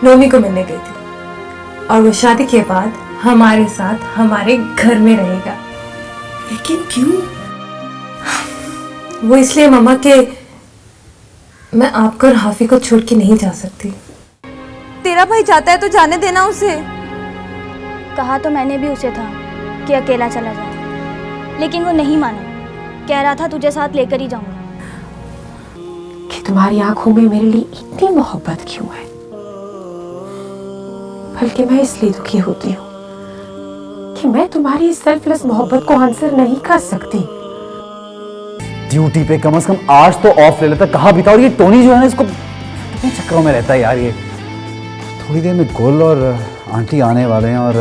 नोमी को मिलने गई थी और वो शादी के बाद हमारे साथ हमारे घर में रहेगा। लेकिन क्यों? वो इसलिए मम्मा के मैं आपको और हाफी को छोड़ के नहीं जा सकती। तेरा भाई चाहता है तो जाने देना उसे। कहा तो मैंने भी उसे था कि अकेला चला जाए, लेकिन वो नहीं माना। कह रहा था तुझे साथ लेकर ही जाऊंगा। कि तुम्हारी आंखों में मेरे लिए इतनी मोहब्बत क्यों है? बल्कि मैं इसलिए दुखी होती हूँ कि मैं तुम्हारी सेल्फलेस मोहब्बत को आंसर नहीं कर सकती। ड्यूटी पे कम से कम आज तो ऑफ ले लेता, कहाँ बीता। और ये टोनी जो है ना, इसको कितने चक्करों में रहता है यार। ये थोड़ी देर में गुल और आंटी आने वाले हैं। और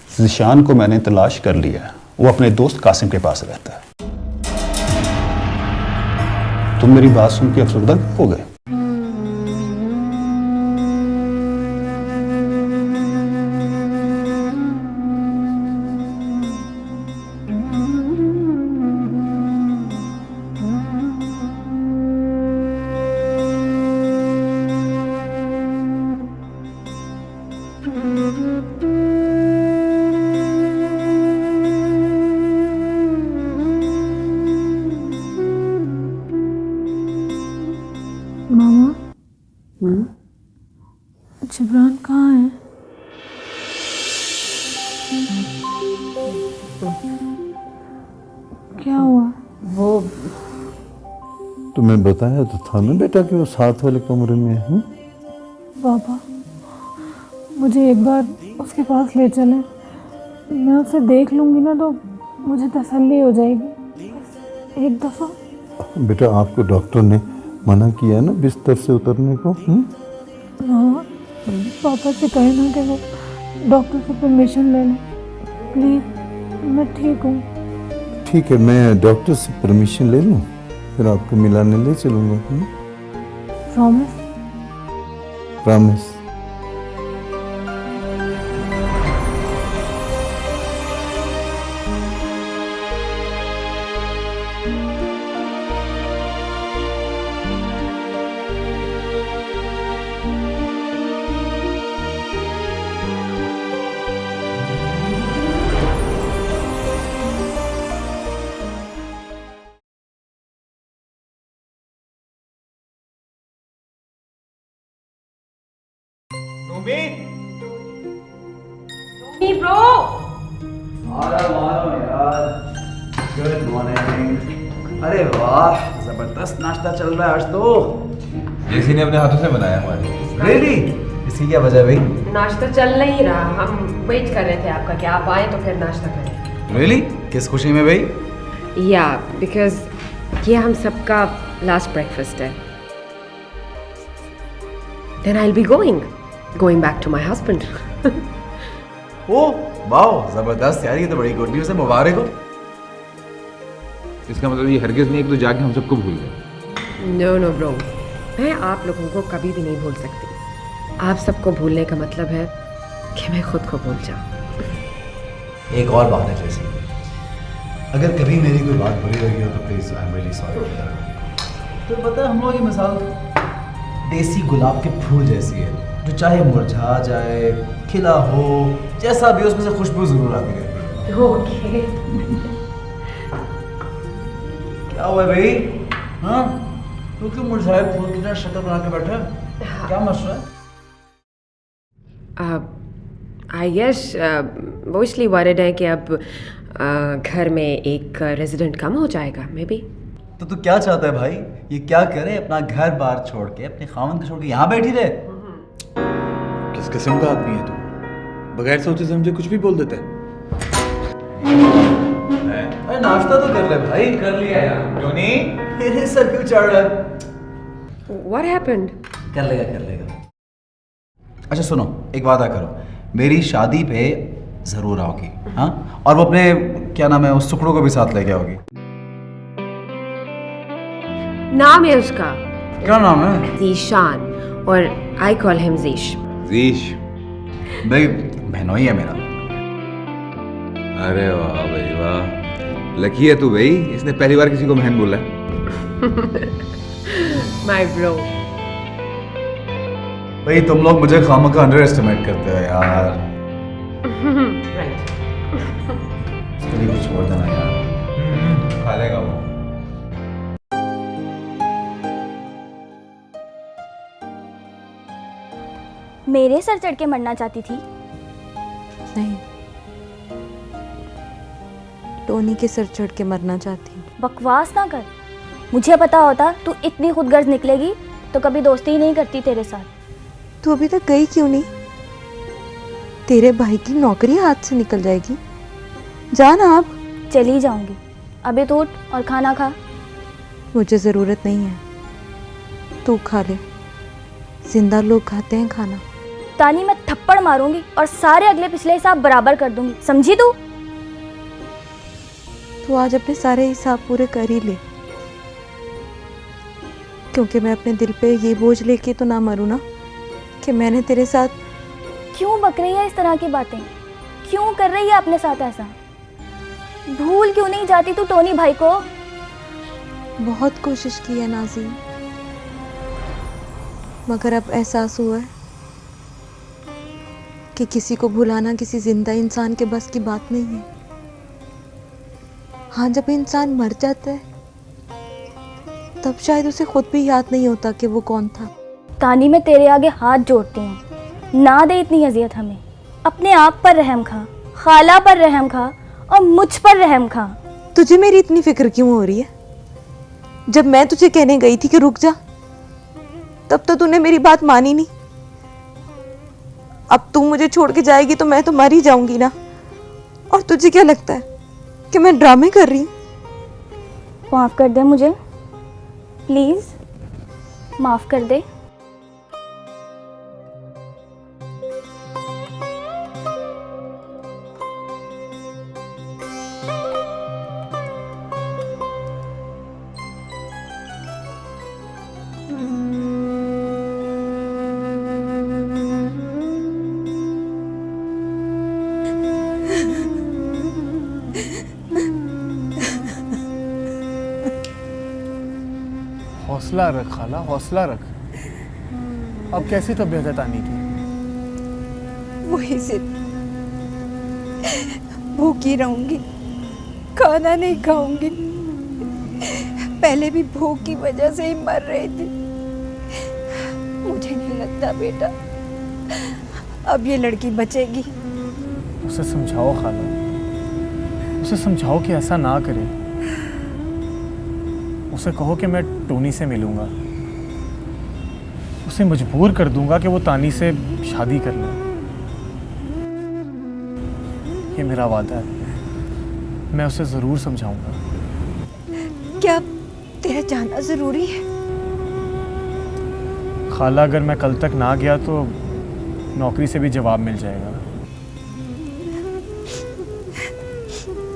ज़िशान को मैंने तलाश कर लिया, वो अपने दोस्त कासिम के पास रहता है। तुम मेरी बात सुन के अफसरदा हो गए? मामा, जिब्रान कहाँ है? क्या हुआ? वो तुम्हें बताया तो था ना बेटा कि वो साथ वाले कमरे में है। पापा, मुझे एक बार उसके पास ले चलें। मैं उसे देख लूंगी ना तो मुझे तसल्ली हो जाएगी। एक दफा बेटा आपको डॉक्टर ने मना किया ना बिस्तर से उतरने को। हाँ, पापा से कहे ना कि वो डॉक्टर से परमिशन ले लें प्लीज। मैं ठीक हूँ। ठीक है, मैं डॉक्टर से परमिशन ले लूँ, फिर आपको मिलाने ले चलूँगा। प्रॉमिस? प्रॉमिस। Good morning. अरे वाह, जबरदस्त नाश्ता चल रहा है आज तो। जेसी ने अपने हाथों से बनाया हमारे। रियली? इसकी क्या वजह है भाई? नाश्ता चल नहीं रहा, हम वेट कर रहे थे आपका कि आप आए तो फिर नाश्ता करें। रियली? किस खुशी में भाई? या बिकॉज ये हम सबका लास्ट ब्रेकफास्ट है। Then I will be going back to my husband. ओ वाह, जबरदस्त यार, ये तो बड़ी गुड न्यूज़ है, मुबारक हो। इसका मतलब ये हरगिज नहीं कि तो जाके हम सबको भूल गए। नो ब्रो, मैं आप लोगों को कभी भी नहीं भूल सकती। आप सबको भूलने का मतलब है कि मैं खुद को भूल जाऊं। एक और बात है जैसी, अगर कभी मेरी कोई बात बुरी लगी हो तो please I am really sorry. तो पता है हम लोग ये मिसाल देसी गुलाब के फूल जैसी है, जो चाहे मुरझा जाए, खिला हो, जैसा भी उसमें से खुशबू जरूर आती रहती है। ओके। क्या हुआ भाई? हाँ, तू क्यों मुरझाए फूल की तरह शक्ल बना के बैठा है? क्या मसला है? आई गेस वो इसलिए वरिड है कि अब घर में एक रेजिडेंट कम हो जाएगा मे बी। तो तू क्या चाहता है भाई? ये क्या करे, अपना घर बार छोड़ के, अपने खामन को छोड़ के यहाँ बैठी रहे? किस किस्म का आदमी है तू? बगैर सोचे समझे कुछ भी बोल देता है। अरे नाश्ता तो कर ले भाई। कर लिया यार। टोनी, मेरे सर क्यों चढ़ रहा है? What happened? कर लेगा। अच्छा सुनो, एक वादा करो, मेरी शादी पे जरूर आओगी। हाँ, और वो अपने क्या नाम है उस सुखड़ों को भी साथ लेके आओगी। नाम है उसका क्या नाम है? ज़ीशान, और आई कॉल हिम ज़ीश। जीश? भाई बहनोई है मेरा। अरे वाह भाई वाह, लकी है तू भाई, इसने पहली बार किसी को बहन बोला है। My bro. भाई तुम लोग मुझे खामखा अंडर एस्टिमेट करते हो यार। इसके लिए कुछ और देना यार। खा लेगा वो। मेरे सर चढ़ के मरना चाहती थी? नहीं, टोनी के सर चढ़ के मरना चाहती। बकवास ना कर। मुझे पता होता तू इतनी खुदगर्ज निकलेगी तो कभी दोस्ती ही नहीं करती तेरे साथ। तू अभी तक गई क्यों नहीं? तेरे भाई की नौकरी हाथ से निकल जाएगी। जा ना अब। चली जाऊंगी। अभी तो उठ और खाना खा। मुझे ज़रूरत नहीं है, तू खा ले। जिंदा लोग खाते हैं खाना। तानी मैं थप्पड़ मारूंगी और सारे अगले पिछले हिसाब बराबर कर दूंगी, समझी तू? तू आज अपने सारे हिसाब पूरे कर ही ले, क्योंकि मैं अपने दिल पे ये बोझ लेके तो ना मरूं ना कि मैंने तेरे साथ। क्यों बक रही है इस तरह की बातें? क्यों कर रही है अपने साथ ऐसा? भूल क्यों नहीं जाती तू टोनी भाई को? बहुत कोशिश की है नाज़ीन, मगर अब एहसास हुआ है कि किसी को भुलाना किसी जिंदा इंसान के बस की बात नहीं है। हाँ, जब इंसान मर जाता है तब शायद उसे खुद भी याद नहीं होता कि वो कौन था। तानी मैं तेरे आगे हाथ जोड़ती हूँ, ना दे इतनी अजियत हमें। अपने आप पर रहम खा, खाला पर रहम खा और मुझ पर रहम खा। तुझे मेरी इतनी फिक्र क्यों हो रही है? जब मैं तुझे कहने गई थी कि रुक जा, तब तो तूने मेरी बात मानी नहीं। अब तू मुझे छोड़ के जाएगी तो मैं तो मर ही जाऊंगी ना। और तुझे क्या लगता है कि मैं ड्रामे कर रही हूँ? माफ़ कर दे मुझे, प्लीज़ माफ़ कर दे। हौसला रख खाला, हौसला रख। अब कैसी तबीयत है तानी की? वही से भूखी रहूंगी, खाना नहीं खाऊंगी। पहले भी भूख की वजह से ही मर रही थी। मुझे नहीं लगता बेटा अब ये लड़की बचेगी। उसे समझाओ खाला, उसे समझाओ कि ऐसा ना करे। उसे कहो कि मैं टोनी से मिलूंगा, उसे मजबूर कर दूंगा कि वो तानी से शादी कर ले। ये मेरा वादा है, मैं उसे ज़रूर समझाऊंगा। क्या तेरा जाना ज़रूरी है? खाला, अगर मैं कल तक ना गया तो नौकरी से भी जवाब मिल जाएगा।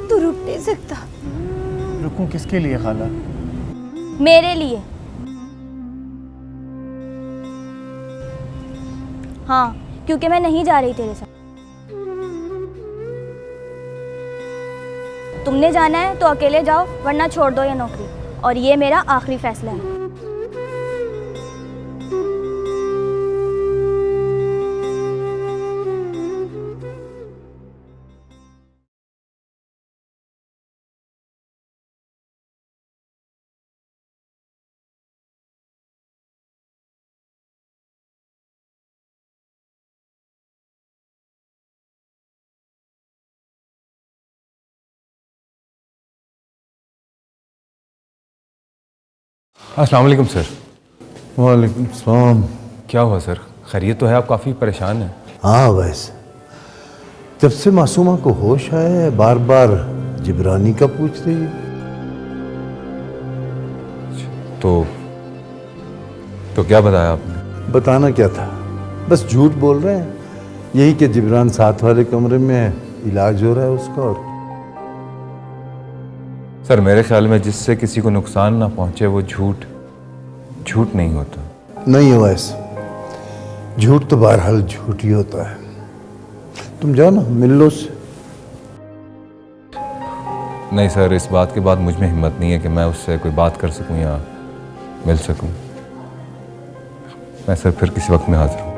तू रुक नहीं सकता? रुकूं किसके लिए खाला? मेरे लिए। हाँ, क्योंकि मैं नहीं जा रही तेरे साथ। तुमने जाना है तो अकेले जाओ, वरना छोड़ दो ये नौकरी। और ये मेरा आखिरी फैसला है। अस्सलाम वालेकुम सर। वालेकुम सलाम। क्या हुआ सर, खैरियत तो है? आप काफ़ी परेशान हैं। हाँ वैसे जब से मासूमा को होश आया है बार बार जिब्रानी का पूछ रही है। तो क्या बताया आपने? बताना क्या था, बस झूठ बोल रहे हैं। यही कि जिब्रान साथ वाले कमरे में इलाज हो रहा है उसका। और सर मेरे ख्याल में जिससे किसी को नुकसान ना पहुंचे वो झूठ नहीं होता। नहीं हो ऐसे, झूठ तो बहरहाल झूठ ही होता है। तुम जाओ ना, मिल लो उससे। नहीं सर, इस बात के बाद मुझ में हिम्मत नहीं है कि मैं उससे कोई बात कर सकूं या मिल सकूं। मैं सर फिर किसी वक्त में हाजिर हूँ।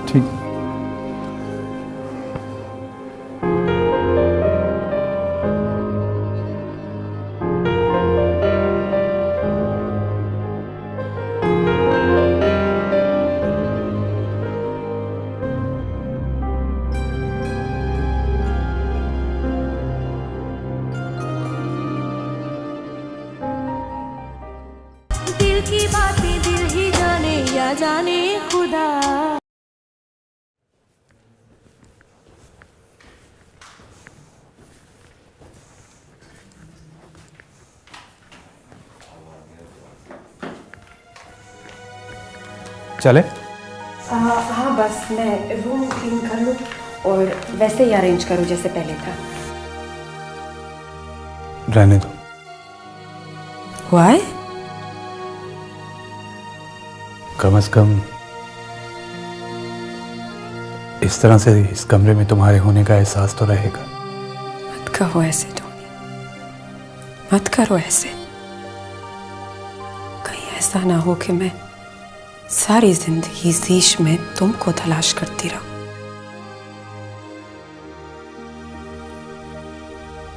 ठीक। दिल की बातें दिल ही जाने या जाने खुदा। चले? हाँ बस मैं रूम क्लीन कर लूँ और वैसे ही अरेंज करूँ जैसे पहले था। रहने दो। Why? कम से कम इस तरह से इस कमरे में तुम्हारे होने का एहसास तो रहेगा। मत कहो ऐसे टोनी, मत करो ऐसे। कहीं ऐसा ना हो कि मैं सारी जिंदगी इस देश में तुमको तलाश करती रहूं।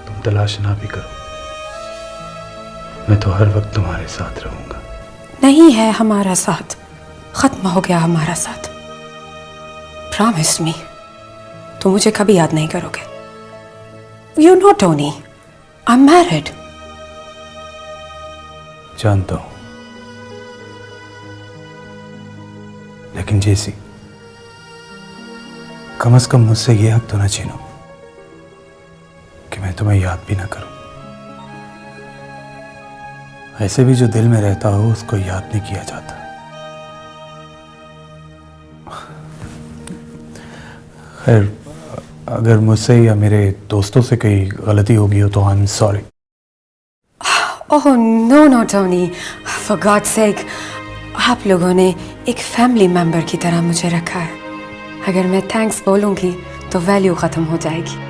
तुम तलाश ना भी करो, मैं तो हर वक्त तुम्हारे साथ रहूंगा। नहीं है हमारा साथ, खत्म हो गया हमारा साथ। प्रॉमिस मी, तुम मुझे कभी याद नहीं करोगे। You know Tony, I am married. जानता हूं, लेकिन जेसी, कम से कम मुझसे ये हक तो ना छीनो कि मैं तुम्हें याद भी ना करूं। ऐसे भी जो दिल में रहता हो उसको याद नहीं किया जाता। खैर, अगर मुझसे या मेरे दोस्तों से कोई गलती होगी हो तो I am sorry. Oh no no Tony, for God sake, आप लोगों ने एक फैमिली मेंबर की तरह मुझे रखा है। अगर मैं थैंक्स बोलूंगी तो वैल्यू खत्म हो जाएगी।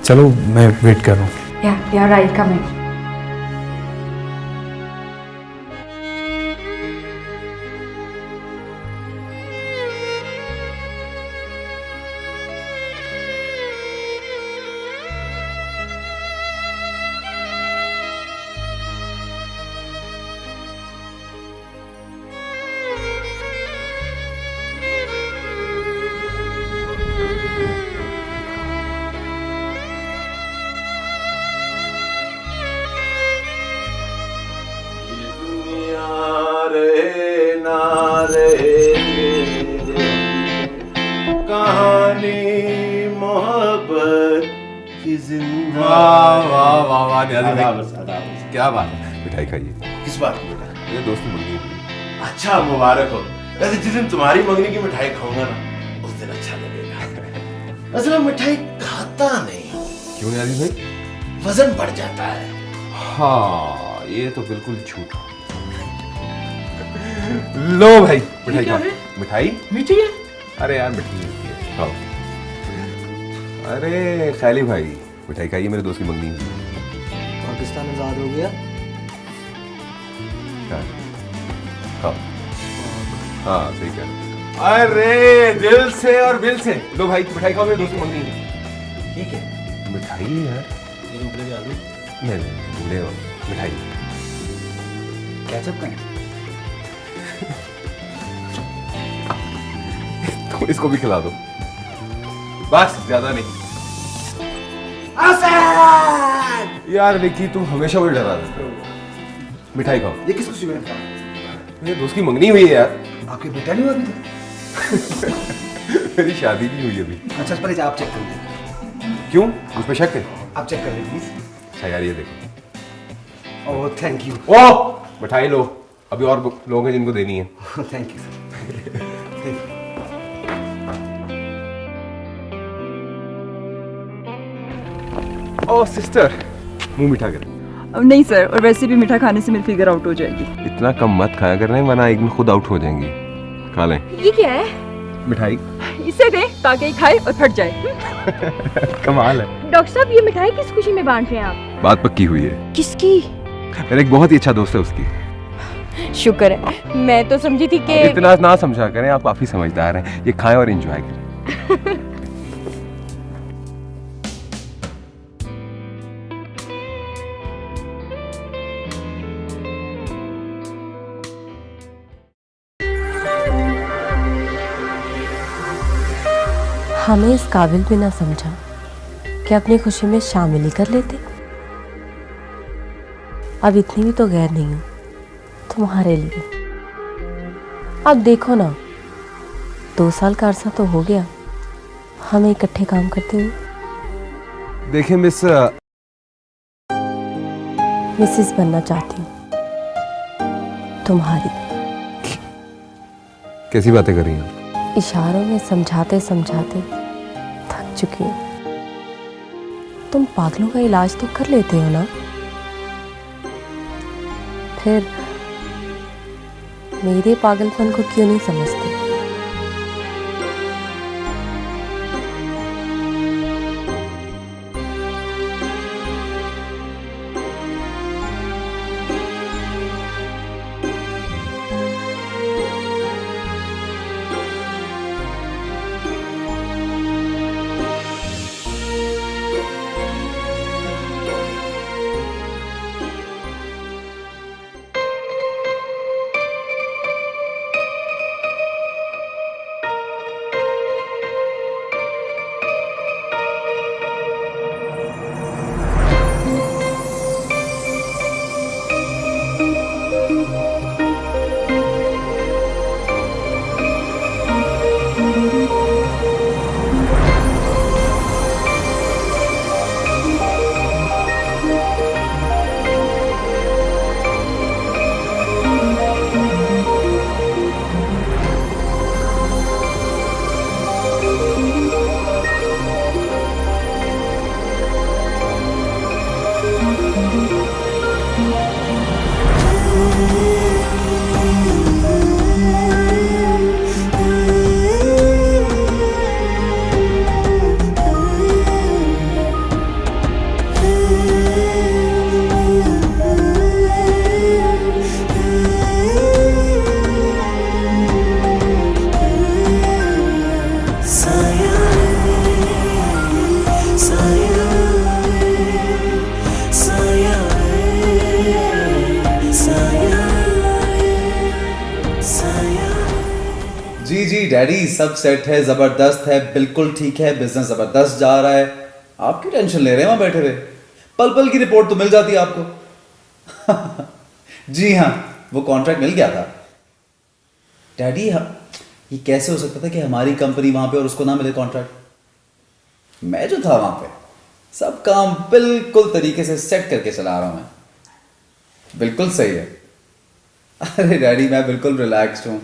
चलो मैं वेट कर रहा हूँ। या राइट, कमिंग। कहानी मोहब्बत की जिंदगी। वाह वाह वाह वाह, क्या बात है। मिठाई खाइए। किस बात की मिठाई? मेरे दोस्त की मंगनी हुई। अच्छा, मुबारक हो। वैसे जिस दिन तुम्हारी मंगनी की मिठाई खाऊंगा ना, उस दिन अच्छा लगेगा। वैसे मैं मिठाई खाता नहीं। क्यों यादी भाई? वजन बढ़ जाता है। हाँ, ये तो बिल्कुल झूठ। लो भाई मिठाई खाओ। मिठाई मीठी है? अरे यार मीठी मीठी है, खाओ। अरे खैली भाई, मिठाई खाइए, मेरे दोस्त की मंगनी हुई। पाकिस्तान आजाद हो गया। खाओ। हाँ सही कह रहे हो। अरे दिल से और बिल से। लो भाई मिठाई खाओ, मेरे दोस्त की मंगनी हुई। ठीक है, मिठाई है यार। ये ऊपर आलू नहीं ले मिठाई। केचप का है? तो इसको भी खिला दो, बस ज्यादा नहीं। यार निकी, तुम हमेशा मुझे डरा देते हो। मिठाई खाओ। ये किस खुशी में था? मेरे दोस्त की मंगनी हुई है यार। आपके बेटा नहीं हुआ अभी तक? मेरी शादी नहीं हुई अभी। अच्छा, इस पर आप चेक कर लीजिए। क्यों, उस पर शक है? आप चेक कर लीजिए प्लीज। अच्छा यार ये देखो। Oh thank you. ओह मिठाई लो, अभी और लोग हैं जिनको देनी है। Thank you sir. Oh sister, मुंह मीठा कर। नहीं सर, और वैसे भी मीठा खाने से मेरी फिगर आउट हो जाएगी। इतना कम मत खाया करना, वरना एक दिन खुद आउट हो जाएंगी। खा लें। ये क्या है? मिठाई। इसे दे ताकि खाए और फट जाए। कमाल है। डॉक्टर साहब, ये मिठाई किस खुशी में बांट रहे हैं आप? बात पक्की हुई है। किसकी? मेरा एक बहुत ही अच्छा दोस्त है, उसकी। शुक्र है, मैं तो समझी थी कि इतना ना समझा करें, आप काफी समझदार हैं। ये खाएं और एंजॉय करें। हमें इस काबिल भी ना समझा कि अपनी खुशी में शामिल ही कर लेते। अब इतनी भी तो गैर नहीं हूं तुम्हारे लिए। अब देखो ना, 2 साल का अरसा तो हो गया हमें इकट्ठे काम करते हुए। देखिए मिसेस बनना चाहती हूँ तुम्हारी। कैसी बातें कर रही हैं? इशारों में समझाते समझाते थक चुकी हूँ। तुम पागलों का इलाज तो कर लेते हो ना, फिर मेरे पागलपन को क्यों नहीं समझते? जी डैडी, सब सेट है, जबरदस्त है, बिल्कुल ठीक है, बिजनेस जबरदस्त जा रहा है। आप क्यों टेंशन ले रहे हैं वहां बैठे हुए? पल पल की रिपोर्ट तो मिल जाती है आपको। जी हाँ, वो कॉन्ट्रैक्ट मिल गया था। डैडी ये कैसे हो सकता था कि हमारी कंपनी वहां पे और उसको ना मिले कॉन्ट्रैक्ट? मैं जो था वहां पे सब काम बिल्कुल तरीके से सेट करके चला रहा हूं मैं। बिल्कुल सही है। अरे डैडी, मैं बिल्कुल रिलैक्स्ड हूं।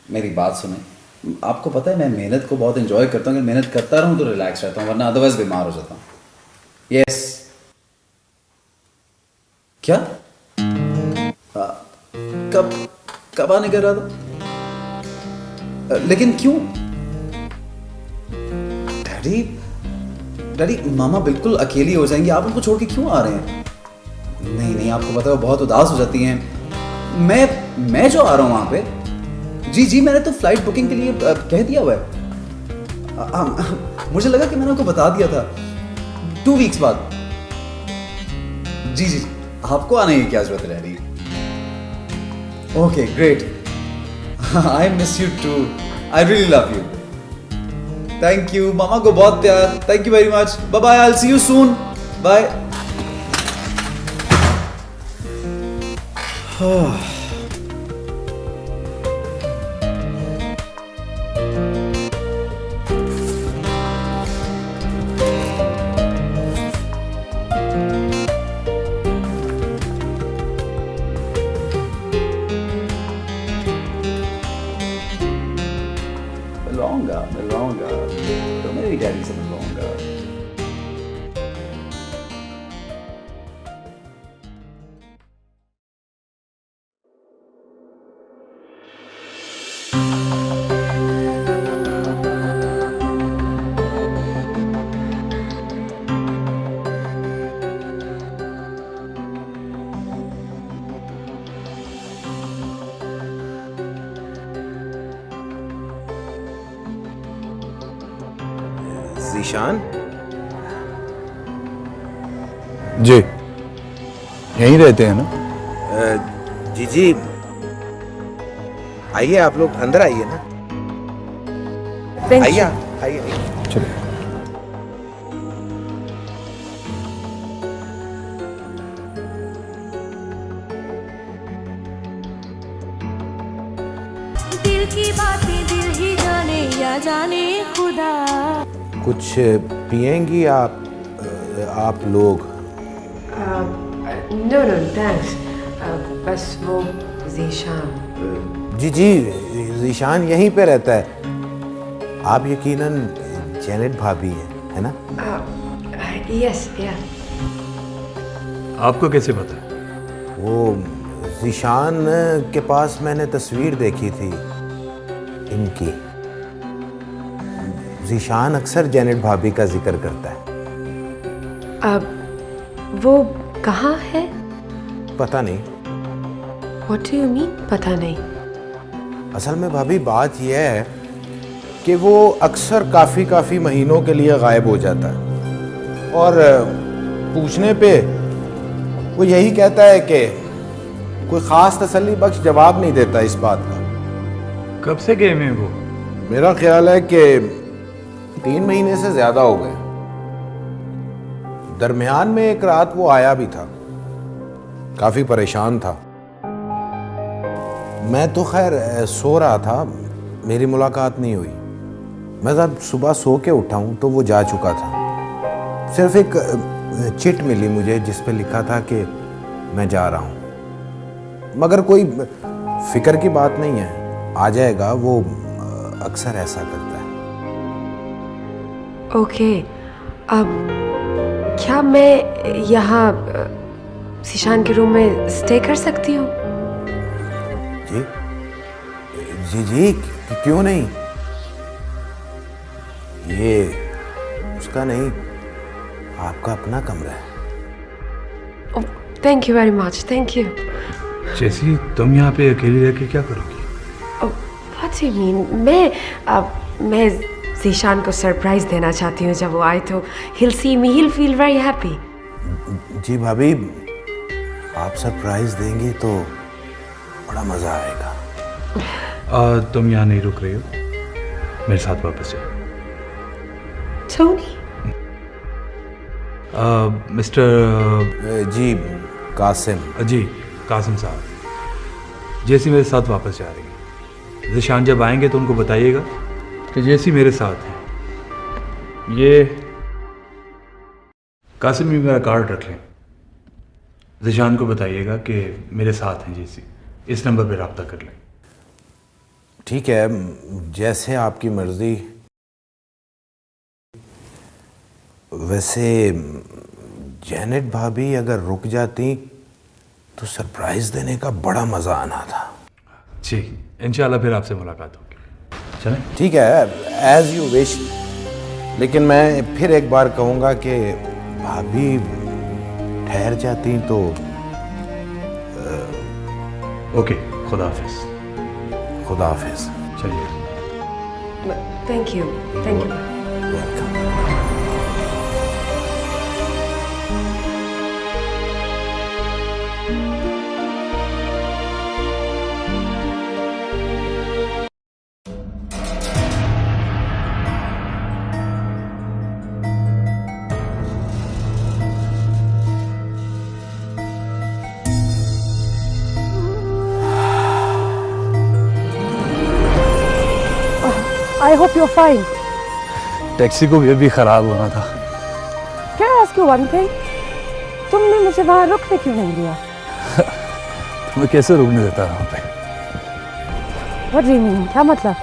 मेरी बात सुने, आपको पता है मैं मेहनत को बहुत एंजॉय करता हूँ। अगर मेहनत करता रहूं तो रिलैक्स रहता हूँ, वरना अदरवाइज बीमार हो जाता हूँ। यस। क्या? कब आने कर रहा था? लेकिन क्यों? डैडी मामा बिल्कुल अकेली हो जाएंगी, आप उनको छोड़ के क्यों आ रहे हैं? नहीं, आपको पता है वो बहुत उदास हो जाती हैं। मैं जो आ रहा हूँ वहां पे, जी मैंने तो फ्लाइट बुकिंग के लिए कह दिया हुआ है। मुझे लगा कि मैंने आपको बता दिया था 2 वीक्स बाद। जी आपको आने की क्या जरूरत है daddy? Okay great, I miss you too, I really love you. Thank you, मामा को बहुत प्यार। Thank you very much, bye bye, I will see you soon, bye. मिलवाऊंगा तो मेरी डैडी से मिलवाऊंगा। जीशान, जी यहीं रहते हैं ना? जी आइए, आप लोग अंदर आइए ना। आइए आइए। चलिए। दिल की बातें दिल ही जाने या जाने खुदा। कुछ पिएंगी आप लोग? नो नो थैंक्स, बस वो जीशान। जी जीशान यहीं पे रहता है। आप यकीनन जेनेट भाभी है ना? यस या। आपको कैसे पता? वो जीशान के पास मैंने तस्वीर देखी थी इनकी। जीशान अक्सर जेनेट भाभी का जिक्र करता है। वो कहाँ है? पता नहीं। What do you mean? पता नहीं। असल में भाभी बात यह है कि वो अक्सर काफ़ी महीनों के लिए गायब हो जाता है और पूछने पे वो यही कहता है कि कोई ख़ास तसल्ली बख्श जवाब नहीं देता इस बात का। कब से गए हैं वो? मेरा ख्याल है कि 3 महीने से ज़्यादा हो गए। दरमियान में एक रात वो आया भी था, काफ़ी परेशान था। मैं तो खैर सो रहा था, मेरी मुलाकात नहीं हुई। मैं जब सुबह सो के उठा हूँ तो वो जा चुका था। सिर्फ एक चिट मिली मुझे जिस पे लिखा था कि मैं जा रहा हूँ, मगर कोई फिक्र की बात नहीं है, आ जाएगा। वो अक्सर ऐसा करता है। ओके, अब क्या मैं यहाँ जीशान के रूम में स्टे कर सकती हूँ? जी क्यों नहीं? ये उसका नहीं, आपका अपना कमरा है। Thank you very much, thank you. जैसी तुम यहाँ पे अकेली रह के क्या करोगी? What do you mean? मैं जीशान को सरप्राइज देना चाहती हूँ। जब वो आए तो he'll see me, he'll feel very happy। जी भाभी, आप सरप्राइज देंगी तो बड़ा मजा आएगा। तुम यहाँ नहीं रुक रही हो, मेरे साथ वापस जाओ। टोनी? मिस्टर जी कासिम। जी कासिम साहब, जैसी मेरे साथ वापस जा रही है। जीशान जब आएंगे तो उनको बताइएगा कि जैसी मेरे साथ है। ये कासिम भी मेरा कार्ड रख लें। जीशान को बताइएगा कि मेरे साथ हैं जैसी, इस नंबर पे रब्ता कर लें। ठीक है, जैसे आपकी मर्जी। वैसे जेनेट भाभी अगर रुक जाती तो सरप्राइज देने का बड़ा मजा आना था। जी इंशाल्लाह फिर आपसे मुलाकात होगी। चलें? ठीक है, एज यू विश। लेकिन मैं फिर एक बार कहूँगा कि भाभी ठहर जाती तो। ओके, खुदा हाफिज। खुदा हाफिज। चलिए। Thank you, thank you. I hope you're fine. Taxi को भी अभी खराब होना था। Can I ask you one thing? तुमने मुझे वहाँ रुकने क्यों नहीं दिया? तुम्हें कैसे रुकने देता वहाँ पे? What do you mean? क्या मतलब?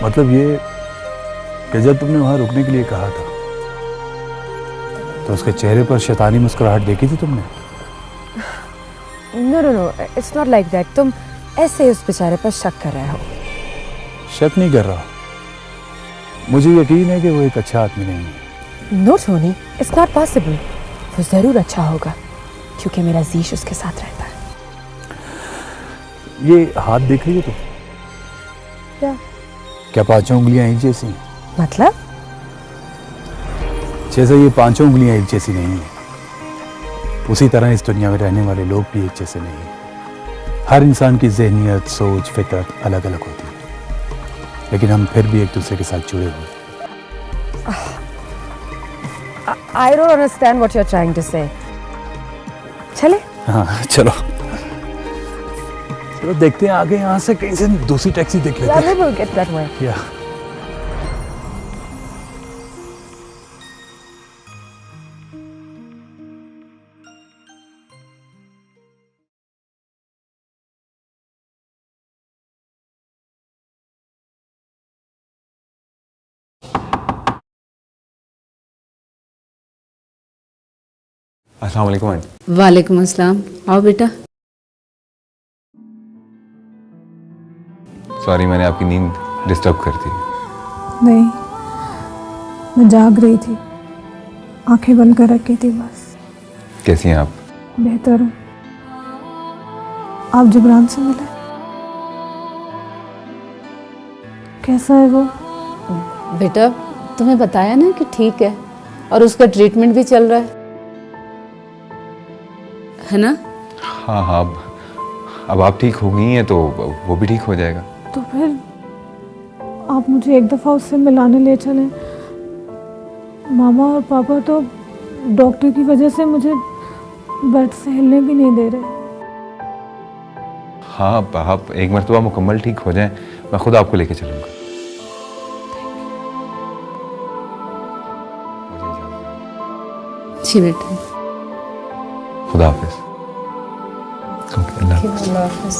मतलब ये कि जब तुमने वहाँ रुकने के लिए कहा था तो उसके चेहरे पर शैतानी मुस्कुराहट देखी थी तुमने? No, no, no. It's not like that. तुम ऐसे उस बेचारे पर शक कर रहे हो। शक नहीं कर रहा, मुझे यकीन है कि वो एक अच्छा आदमी नहीं है। No, Tony. It's not possible. वो जरूर अच्छा होगा क्योंकि मेरा जीश उसके साथ रहता है। ये हाथ देख रही हो तुम? क्या पांचों उंगलियां एक जैसी? मतलब? जैसे ये पांचों उंगलियां एक जैसी नहीं है, उसी तरह इस दुनिया में रहने वाले लोग भी एक जैसे नहीं हैं। हर इंसान की ज़हनियत, सोच, फितरत अलग अलग होती है, लेकिन हम फिर भी एक दूसरे के साथ जुड़े हुए हैं। I don't understand what you're trying to say. चले? हाँ चलो चलो देखते हैं आगे, यहाँ से कहीं से दूसरी टैक्सी देख लेते हैं। Yeah, we'll get that way. Yeah. अस्सलाम वालेकुम आंटी। वालेकुम अस्सलाम। आओ बेटा। सॉरी मैंने आपकी नींद डिस्टर्ब कर दी। नहीं, मैं जाग रही थी, आंखें बंद कर रखी थी बस। कैसी हैं आप? बेहतर हूँ। आप जिब्रान से मिले? कैसा है वो? बेटा तुम्हें बताया ना कि ठीक है और उसका ट्रीटमेंट भी चल रहा है ना? हाँ हाँ, अब आप ठीक हो गई हैं तो वो भी ठीक हो जाएगा। तो फिर आप मुझे एक दफ़ा उससे मिलाने ले चलें। मामा और पापा तो डॉक्टर की वजह से मुझे बेड से हिलने भी नहीं दे रहे। हाँ आप एक मरतबा मुकम्मल ठीक हो जाएं, मैं खुद आपको लेके चलूँगा। जी बेटा। खुदा हाफिज़। अल्लाह हाफिज़।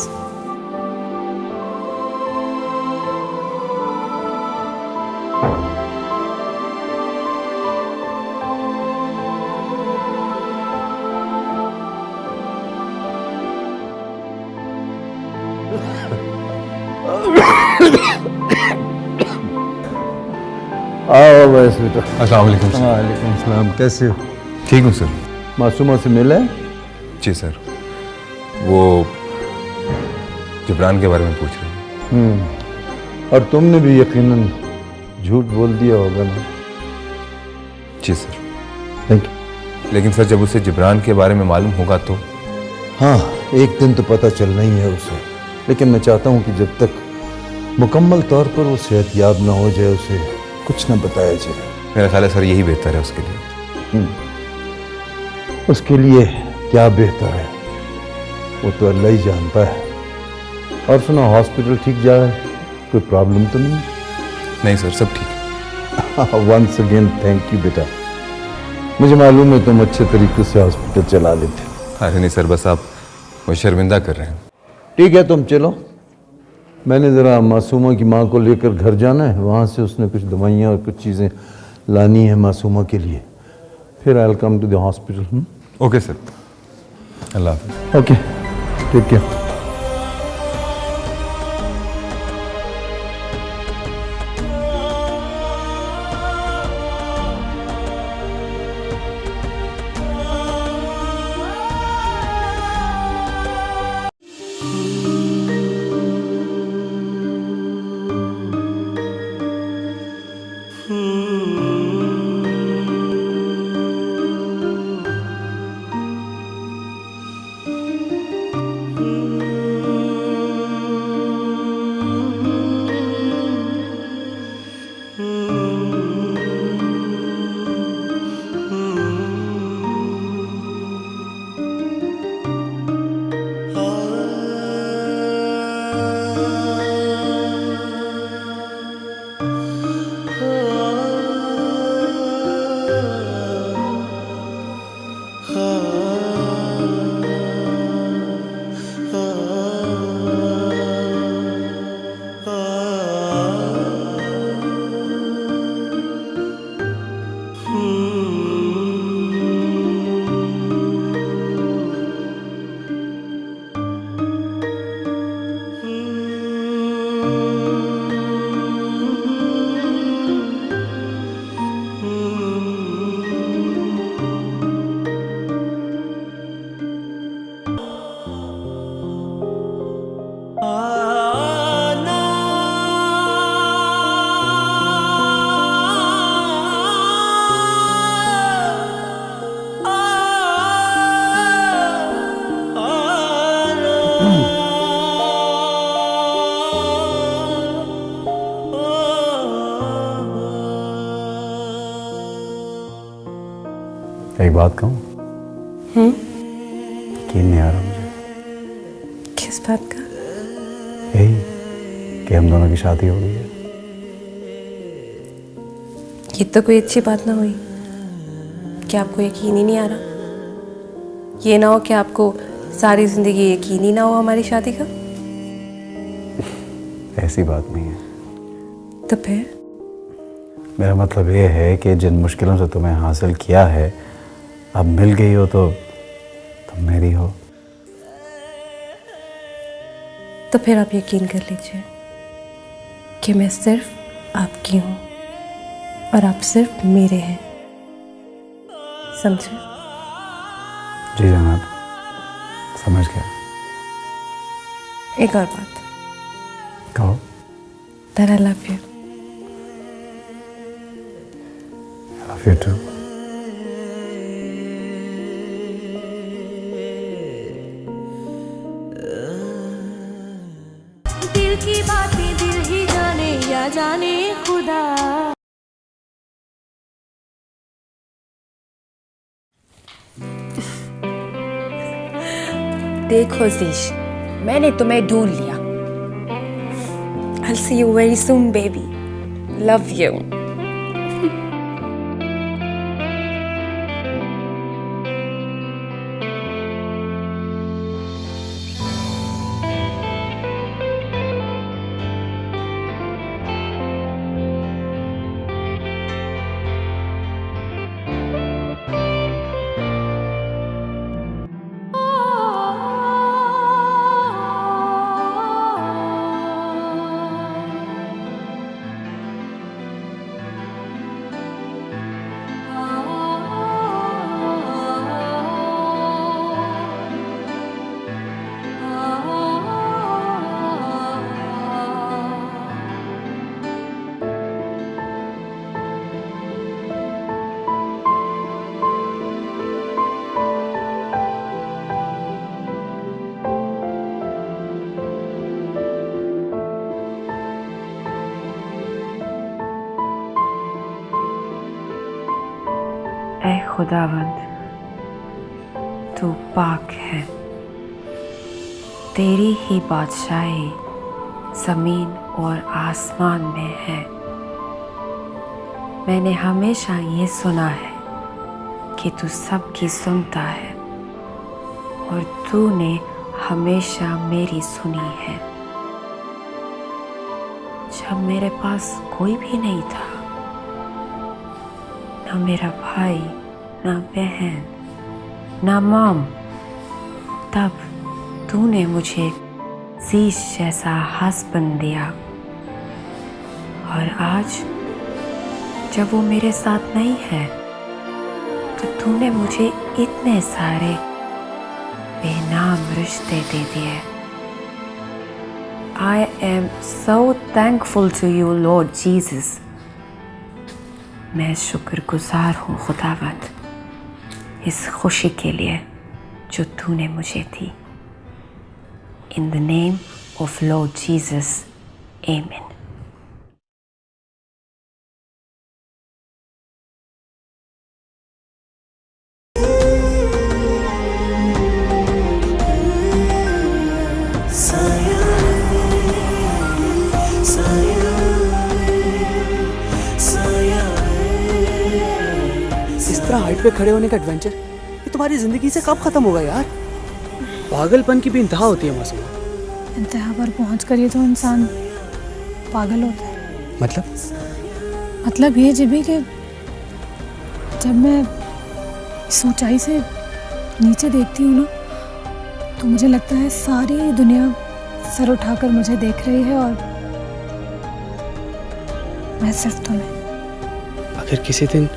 आओ बस बेटा। अस्सलाम वालेकुम। वालेकुम सलाम। कैसे हो? ठीक हूँ सर। मासूमा से मिले? जी सर, वो जिब्रान के बारे में पूछ रही हैं। और तुमने भी यकीनन झूठ बोल दिया होगा ना? जी सर। Thank you. लेकिन सर जब उसे जिब्रान के बारे में मालूम होगा तो? हाँ, एक दिन तो पता चलना ही है उसे, लेकिन मैं चाहता हूँ कि जब तक मुकम्मल तौर पर वो सेहतयाब ना हो जाए उसे कुछ ना बताया जाए। मेरा ख्याल है सर यही बेहतर है उसके लिए। उसके लिए क्या बेहतर है वो तो अल्लाह ही जानता है। और सुनो, हॉस्पिटल ठीक जा रहा है? कोई प्रॉब्लम तो नहीं? नहीं सर, सब ठीक है। वंस अगेन थैंक यू बेटा। मुझे मालूम है तुम अच्छे तरीके से हॉस्पिटल चला लेते। अरे नहीं सर, बस आप मुझे शर्मिंदा कर रहे हैं। ठीक है तुम चलो, मैंने ज़रा मासूमा की माँ को लेकर घर जाना है, वहाँ से उसने कुछ दवाइयाँ और कुछ चीज़ें लानी है मासूमा के लिए। फिर I will come to the hospital. Okay sir, अल्लाह हाफ़िज़। Okay, take care. एक बात कहूँ? यकीन नहीं आ रहा मुझे। किस बात का? यही कि हम दोनों की शादी हो गई है। ये तो कोई अच्छी बात ना हुई कि आपको यकीन ही नहीं आ रहा। ये ना हो कि आपको सारी जिंदगी यकीन ही ना हो हमारी शादी का। ऐसी बात नहीं है। तो फिर? मेरा मतलब ये है कि जिन मुश्किलों से तुम्हें हासिल किया है, अब मिल गई हो तो तुम मेरी हो। तो फिर आप यकीन कर लीजिए कि मैं सिर्फ आपकी हूँ और आप सिर्फ मेरे हैं। समझे? जी जनाब, समझ गया। एक और बात। कहो। That I love you. I love you too. दिल की बातें दिल ही जाने या जाने खुदा। देखो ज़ीश, मैंने तुम्हें ढूंढ लिया। I'll see you very soon, baby. Love you. ऐ खुदावंद, तू पाक है। तेरी ही बादशाही ज़मीन और आसमान में है। मैंने हमेशा ये सुना है कि तू सबकी सुनता है और तूने हमेशा मेरी सुनी है। जब मेरे पास कोई भी नहीं था, ना मेरा भाई, ना बहन, ना मॉम, तब तूने मुझे ज़ीश जैसा हस्बैंड दिया। और आज जब वो मेरे साथ नहीं है, तो तूने मुझे इतने सारे बेनाम रिश्ते दे दिए। I am so thankful to you, Lord Jesus. मैं शुक्रगुजार हूँ खुदावंद इस खुशी के लिए जो तूने मुझे दी। In the name of Lord Jesus, Amen. इस तरह हाइट पे खड़े होने का एडवेंचर ये तुम्हारी जिंदगी से कब खत्म होगा यार? पागलपन की भी इंतहा होती है मासूमा। इंतहा पर पहुँच कर ये तो इंसान पागल होता है। मतलब ये जिबी कि जब मैं इस ऊंचाई से नीचे देखती हूँ ना, तो मुझे लगता है सारी दुनिया सर उठाकर मुझे देख रही है और मैं सिर्फ तुम्हें। अगर किसी दिन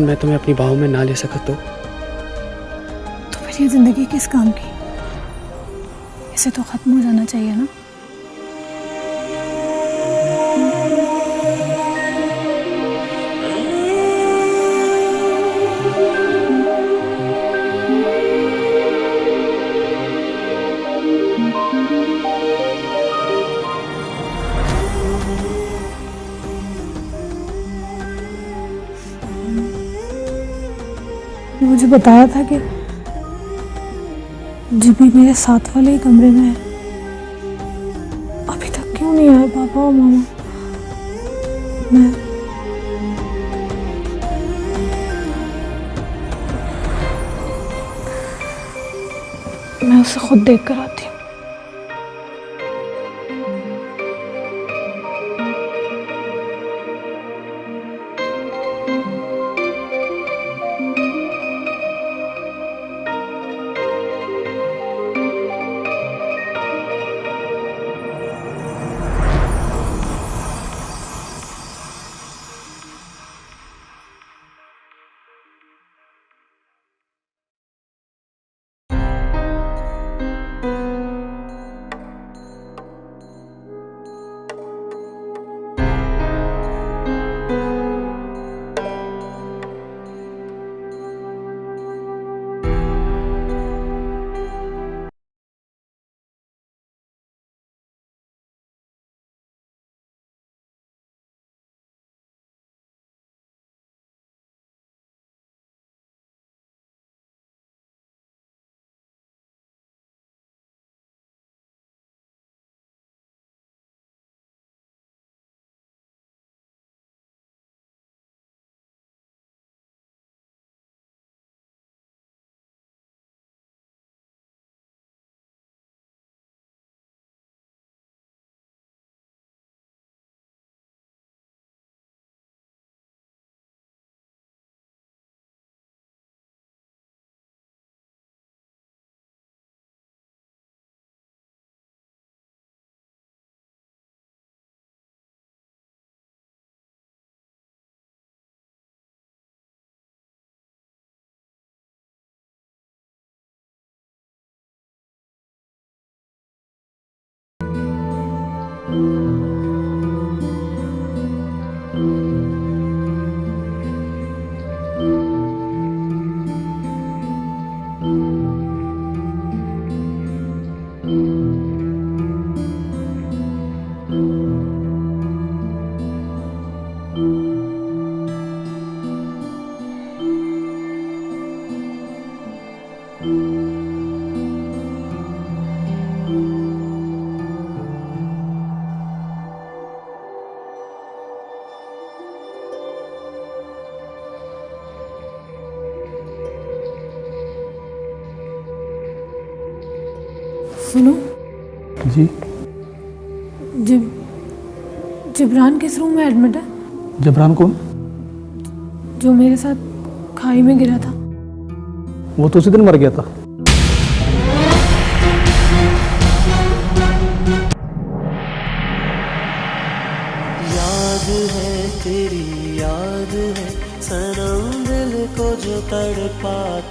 मैं तुम्हें अपनी बाहों में ना ले सका तो फिर ये जिंदगी किस काम की? इसे तो खत्म हो जाना चाहिए ना। मुझे बताया था कि जीबी मेरे साथ वाले ही कमरे में है। अभी तक क्यों नहीं आए पापा और मामा? मैं उसे खुद देख कर आती हूँ। सुनो जी। जिब्रान किस रूम में एडमिट है? जबरान कौन? जो मेरे साथ खाई में गिरा था। वो तो उसी दिन मर गया था। याद है तेरी याद है सनम दिल को जो तड़पाता